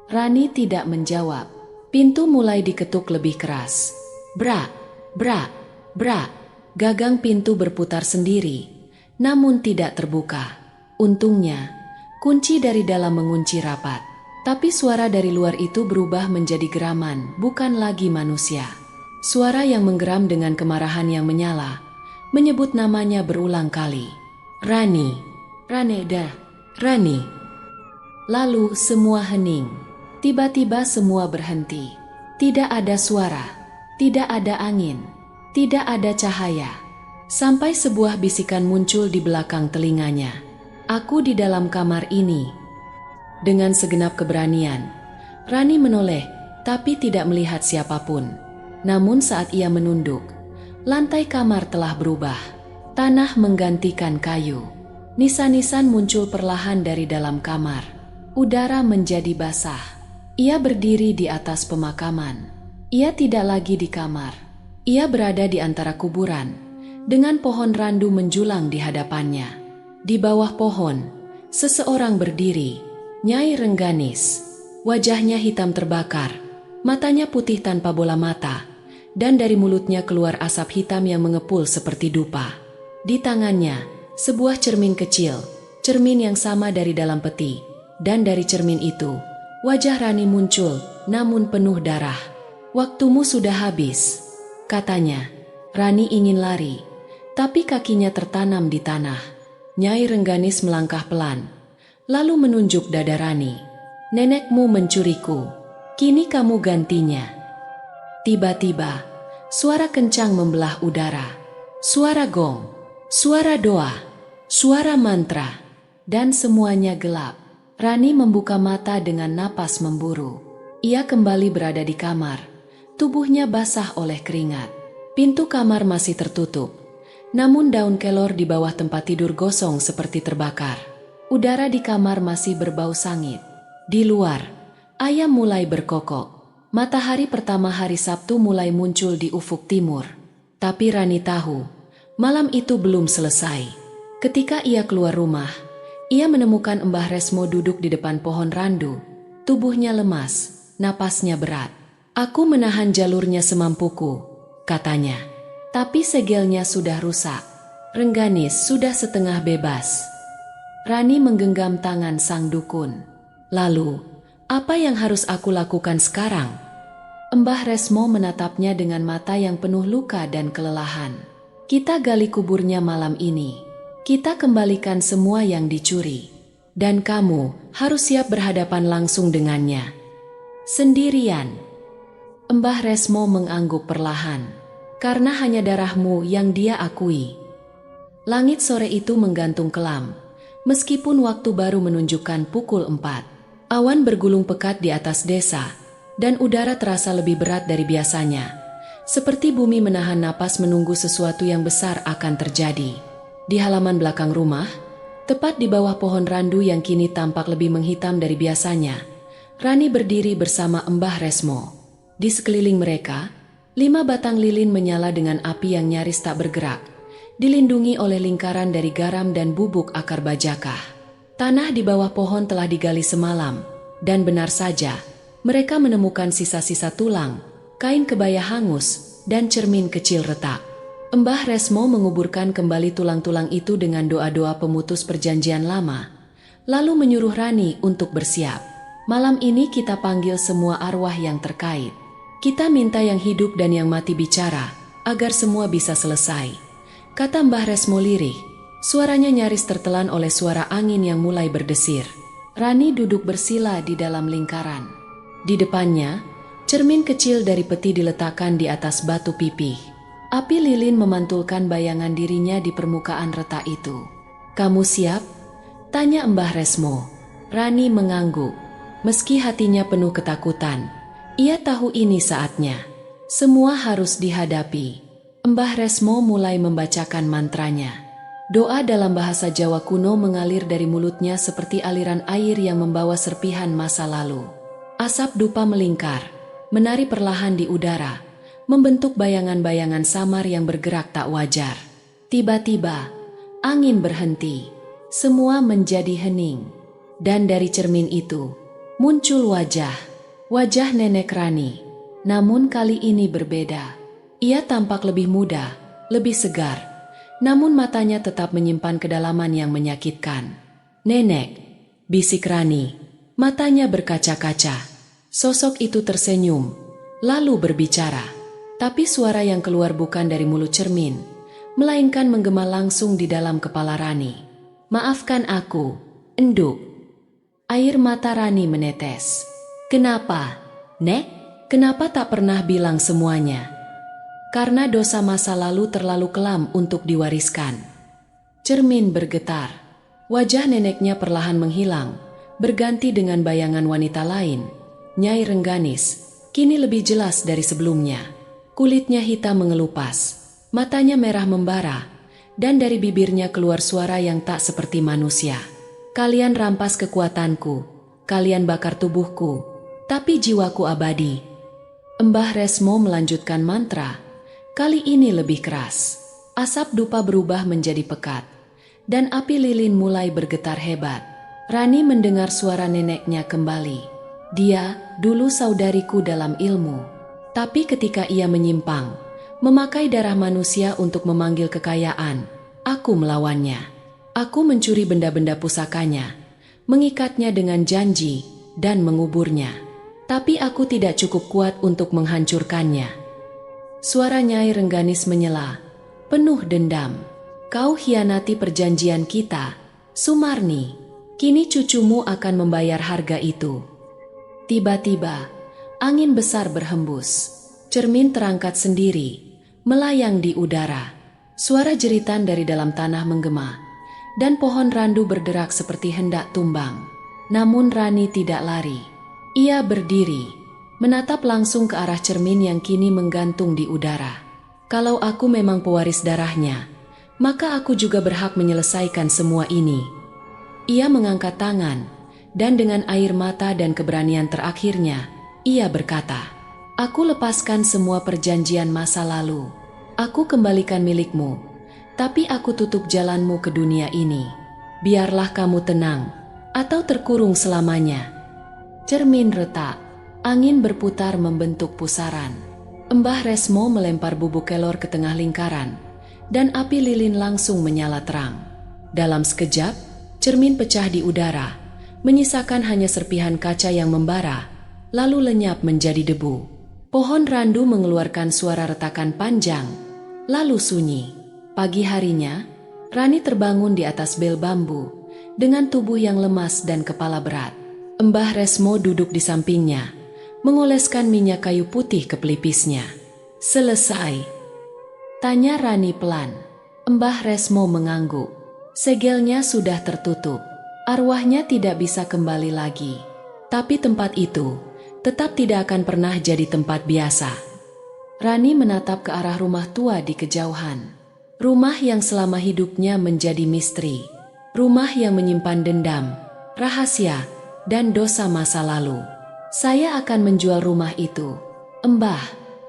Rani tidak menjawab. Pintu mulai diketuk lebih keras. Brak, brak, brak. Gagang pintu berputar sendiri, namun tidak terbuka. Untungnya, kunci dari dalam mengunci rapat. Tapi suara dari luar itu berubah menjadi geraman, bukan lagi manusia. Suara yang menggeram dengan kemarahan yang menyala, menyebut namanya berulang kali. "Rani, Raneda, Rani." Lalu semua hening. Tiba-tiba semua berhenti. Tidak ada suara, tidak ada angin, tidak ada cahaya. Sampai sebuah bisikan muncul di belakang telinganya. "Aku di dalam kamar ini." Dengan segenap keberanian, Rani menoleh, tapi tidak melihat siapapun. Namun saat ia menunduk, lantai kamar telah berubah. Tanah menggantikan kayu. Nisan-nisan muncul perlahan dari dalam kamar. Udara menjadi basah. Ia berdiri di atas pemakaman. Ia tidak lagi di kamar. Ia berada di antara kuburan, dengan pohon randu menjulang di hadapannya. Di bawah pohon, seseorang berdiri, Nyai Rengganis. Wajahnya hitam terbakar, matanya putih tanpa bola mata, dan dari mulutnya keluar asap hitam yang mengepul seperti dupa. Di tangannya, sebuah cermin kecil, cermin yang sama dari dalam peti. Dan dari cermin itu, wajah Rani muncul, namun penuh darah. "Waktumu sudah habis," katanya. Rani ingin lari, tapi kakinya tertanam di tanah. Nyai Rengganis melangkah pelan, lalu menunjuk dada Rani. "Nenekmu mencuriku, kini kamu gantinya." Tiba-tiba, suara kencang membelah udara. Suara gong, suara doa, suara mantra, dan semuanya gelap. Rani membuka mata dengan napas memburu. Ia kembali berada di kamar, tubuhnya basah oleh keringat. Pintu kamar masih tertutup, namun daun kelor di bawah tempat tidur gosong seperti terbakar. Udara di kamar masih berbau sangit. Di luar, ayam mulai berkokok. Matahari pertama hari Sabtu mulai muncul di ufuk timur. Tapi Rani tahu, malam itu belum selesai. Ketika ia keluar rumah, ia menemukan Mbah Resmo duduk di depan pohon randu. Tubuhnya lemas, napasnya berat. "Aku menahan jalurnya semampuku," katanya. Tapi segelnya sudah rusak. Rengganis sudah setengah bebas. Rani menggenggam tangan sang dukun. Lalu, apa yang harus aku lakukan sekarang? Mbah Resmo menatapnya dengan mata yang penuh luka dan kelelahan. Kita gali kuburnya malam ini. Kita kembalikan semua yang dicuri. Dan kamu harus siap berhadapan langsung dengannya. Sendirian. Mbah Resmo mengangguk perlahan. Karena hanya darahmu yang dia akui. Langit sore itu menggantung kelam. Meskipun waktu baru menunjukkan pukul 4. Awan bergulung pekat di atas desa. Dan udara terasa lebih berat dari biasanya. Seperti bumi menahan napas menunggu sesuatu yang besar akan terjadi. Di halaman belakang rumah, tepat di bawah pohon randu yang kini tampak lebih menghitam dari biasanya, Rani berdiri bersama Mbah Resmo. Di sekeliling mereka, 5 batang lilin menyala dengan api yang nyaris tak bergerak, dilindungi oleh lingkaran dari garam dan bubuk akar bajakah. Tanah di bawah pohon telah digali semalam, dan benar saja, mereka menemukan sisa-sisa tulang, kain kebaya hangus, dan cermin kecil retak. Mbah Resmo menguburkan kembali tulang-tulang itu dengan doa-doa pemutus perjanjian lama, lalu menyuruh Rani untuk bersiap. Malam ini kita panggil semua arwah yang terkait. Kita minta yang hidup dan yang mati bicara, agar semua bisa selesai. Kata Mbah Resmo lirih, suaranya nyaris tertelan oleh suara angin yang mulai berdesir. Rani duduk bersila di dalam lingkaran. Di depannya, cermin kecil dari peti diletakkan di atas batu pipih. Api lilin memantulkan bayangan dirinya di permukaan retak itu. "Kamu siap?" tanya Mbah Resmo. Rani mengangguk. Meski hatinya penuh ketakutan, ia tahu ini saatnya. Semua harus dihadapi. Mbah Resmo mulai membacakan mantranya. Doa dalam bahasa Jawa kuno mengalir dari mulutnya seperti aliran air yang membawa serpihan masa lalu. Asap dupa melingkar, menari perlahan di udara, membentuk bayangan-bayangan samar yang bergerak tak wajar. Tiba-tiba, angin berhenti. Semua menjadi hening. Dan dari cermin itu, muncul wajah nenek Rani. Namun kali ini berbeda. Ia tampak lebih muda, lebih segar. Namun matanya tetap menyimpan kedalaman yang menyakitkan. "Nenek," bisik Rani. Matanya berkaca-kaca. Sosok itu tersenyum, lalu berbicara. Tapi suara yang keluar bukan dari mulut cermin, melainkan menggema langsung di dalam kepala Rani. "Maafkan aku, enduk." Air mata Rani menetes. "Kenapa, Nek? Kenapa tak pernah bilang semuanya?" "Karena dosa masa lalu terlalu kelam untuk diwariskan." Cermin bergetar. Wajah neneknya perlahan menghilang, berganti dengan bayangan wanita lain. Nyai Rengganis, kini lebih jelas dari sebelumnya. Kulitnya hitam mengelupas, matanya merah membara, dan dari bibirnya keluar suara yang tak seperti manusia. "Kalian rampas kekuatanku, kalian bakar tubuhku, tapi jiwaku abadi." Mbah Resmo melanjutkan mantra, kali ini lebih keras. Asap dupa berubah menjadi pekat, dan api lilin mulai bergetar hebat. Rani mendengar suara neneknya kembali. "Dia dulu saudariku dalam ilmu. Tapi ketika ia menyimpang, memakai darah manusia untuk memanggil kekayaan, aku melawannya. Aku mencuri benda-benda pusakanya, mengikatnya dengan janji, dan menguburnya. Tapi aku tidak cukup kuat untuk menghancurkannya." Suara Nyai Rengganis menyela, penuh dendam. "Kau hianati perjanjian kita, Sumarni. Kini cucumu akan membayar harga itu." Tiba-tiba, angin besar berhembus. Cermin terangkat sendiri, melayang di udara. Suara jeritan dari dalam tanah menggema, dan pohon randu berderak seperti hendak tumbang. Namun Rani tidak lari. Ia berdiri, menatap langsung ke arah cermin yang kini menggantung di udara. "Kalau aku memang pewaris darahnya, maka aku juga berhak menyelesaikan semua ini." Ia mengangkat tangan, dan dengan air mata dan keberanian terakhirnya, ia berkata, "Aku lepaskan semua perjanjian masa lalu. Aku kembalikan milikmu, tapi aku tutup jalanmu ke dunia ini. Biarlah kamu tenang, atau terkurung selamanya." Cermin retak, angin berputar membentuk pusaran. Mbah Resmo melempar bubuk kelor ke tengah lingkaran, dan api lilin langsung menyala terang. Dalam sekejap, cermin pecah di udara, menyisakan hanya serpihan kaca yang membara, lalu lenyap menjadi debu. Pohon randu mengeluarkan suara retakan panjang, lalu sunyi. Pagi harinya, Rani terbangun di atas bel bambu, dengan tubuh yang lemas dan kepala berat. Mbah Resmo duduk di sampingnya, mengoleskan minyak kayu putih ke pelipisnya. "Selesai?" tanya Rani pelan. Mbah Resmo mengangguk. Segelnya sudah tertutup. Arwahnya tidak bisa kembali lagi. Tapi tempat itu tetap tidak akan pernah jadi tempat biasa. Rani menatap ke arah rumah tua di kejauhan. Rumah yang selama hidupnya menjadi misteri. Rumah yang menyimpan dendam, rahasia, dan dosa masa lalu. "Saya akan menjual rumah itu, Mbah.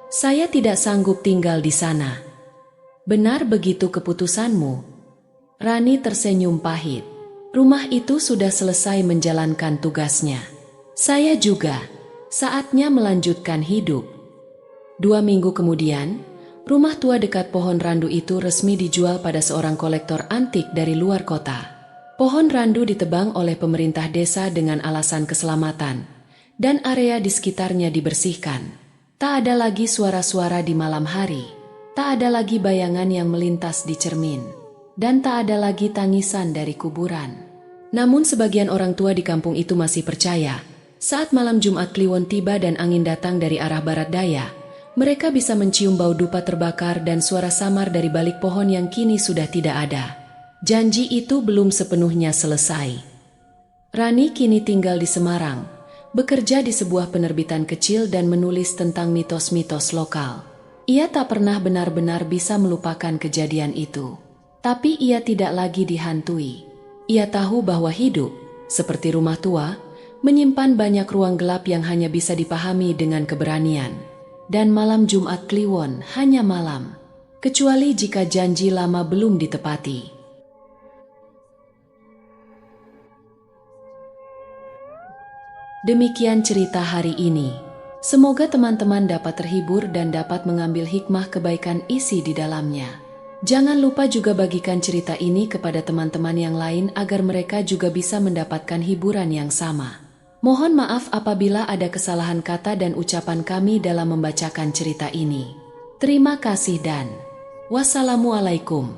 Saya tidak sanggup tinggal di sana." "Benar begitu keputusanmu?" Rani tersenyum pahit. Rumah itu sudah selesai menjalankan tugasnya. "Saya juga. Saatnya melanjutkan hidup." 2 minggu kemudian, rumah tua dekat pohon randu itu resmi dijual pada seorang kolektor antik dari luar kota. Pohon randu ditebang oleh pemerintah desa dengan alasan keselamatan, dan area di sekitarnya dibersihkan. Tak ada lagi suara-suara di malam hari, tak ada lagi bayangan yang melintas di cermin, dan tak ada lagi tangisan dari kuburan. Namun sebagian orang tua di kampung itu masih percaya, saat malam Jumat Kliwon tiba dan angin datang dari arah barat daya, mereka bisa mencium bau dupa terbakar dan suara samar dari balik pohon yang kini sudah tidak ada. Janji itu belum sepenuhnya selesai. Rani kini tinggal di Semarang, bekerja di sebuah penerbitan kecil dan menulis tentang mitos-mitos lokal. Ia tak pernah benar-benar bisa melupakan kejadian itu. Tapi ia tidak lagi dihantui. Ia tahu bahwa hidup, seperti rumah tua, menyimpan banyak ruang gelap yang hanya bisa dipahami dengan keberanian. Dan malam Jumat Kliwon hanya malam, kecuali jika janji lama belum ditepati. Demikian cerita hari ini. Semoga teman-teman dapat terhibur dan dapat mengambil hikmah kebaikan isi di dalamnya. Jangan lupa juga bagikan cerita ini kepada teman-teman yang lain agar mereka juga bisa mendapatkan hiburan yang sama. Mohon maaf apabila ada kesalahan kata dan ucapan kami dalam membacakan cerita ini. Terima kasih dan wassalamualaikum.